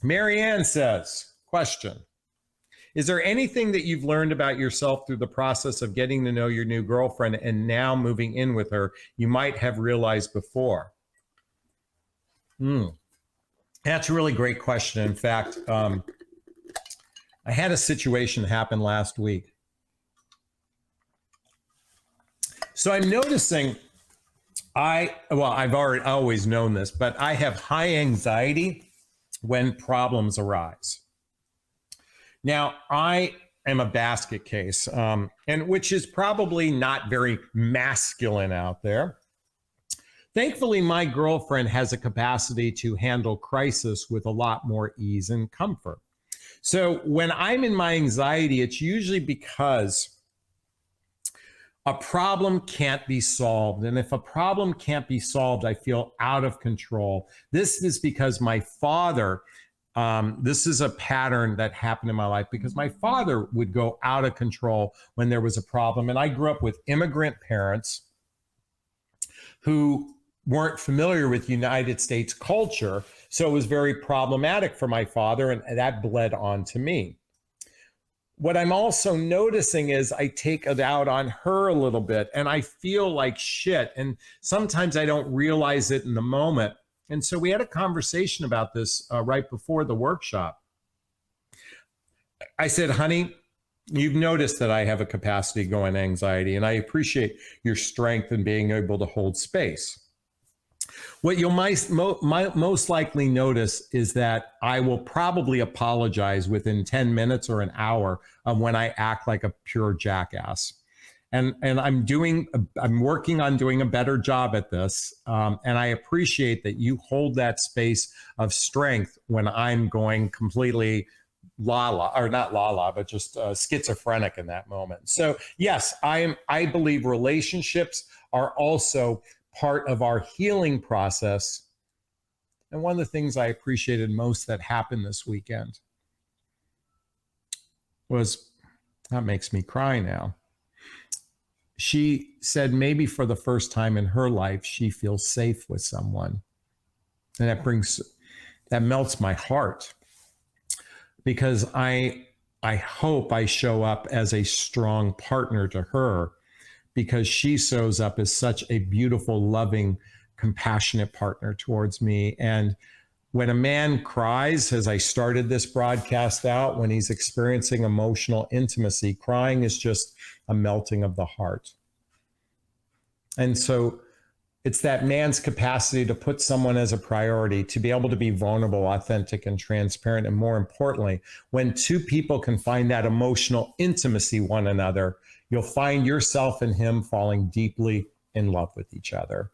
Marianne says, question. Is there anything that you've learned about yourself through the process of getting to know your new girlfriend and now moving in with her you might have realized before? That's a really great question. In fact, I had a situation happen last week. So I'm noticing I've always known this, but I have high anxiety when problems arise. Now, I am a basket case, and which is probably not very masculine out there. Thankfully, my girlfriend has a capacity to handle crisis with a lot more ease and comfort. So when I'm in my anxiety, it's usually because a problem can't be solved. And if a problem can't be solved, I feel out of control. This is because my father, this is a pattern that happened in my life because my father would go out of control when there was a problem. And I grew up with immigrant parents who weren't familiar with United States culture. So it was very problematic for my father, and that bled on to me. What I'm also noticing is I take it out on her a little bit and I feel like shit. And sometimes I don't realize it in the moment. And so we had a conversation about this right before the workshop. I said, honey, you've noticed that I have a capacity to go in anxiety, and I appreciate your strength in being able to hold space. What you'll most likely notice is that I will probably apologize within 10 minutes or an hour of when I act like a pure jackass. And I'm working on doing a better job at this. And I appreciate that you hold that space of strength when I'm going completely but just schizophrenic in that moment. So yes, I believe relationships are also part of our healing process. And one of the things I appreciated most that happened this weekend was, that makes me cry now. She said maybe for the first time in her life, she feels safe with someone. And that melts my heart, because I hope I show up as a strong partner to her, because she shows up as such a beautiful, loving, compassionate partner towards me. And when a man cries, as I started this broadcast out, when he's experiencing emotional intimacy, crying is just a melting of the heart. And so it's that man's capacity to put someone as a priority, to be able to be vulnerable, authentic, and transparent. And more importantly, when two people can find that emotional intimacy one another, you'll find yourself and him falling deeply in love with each other.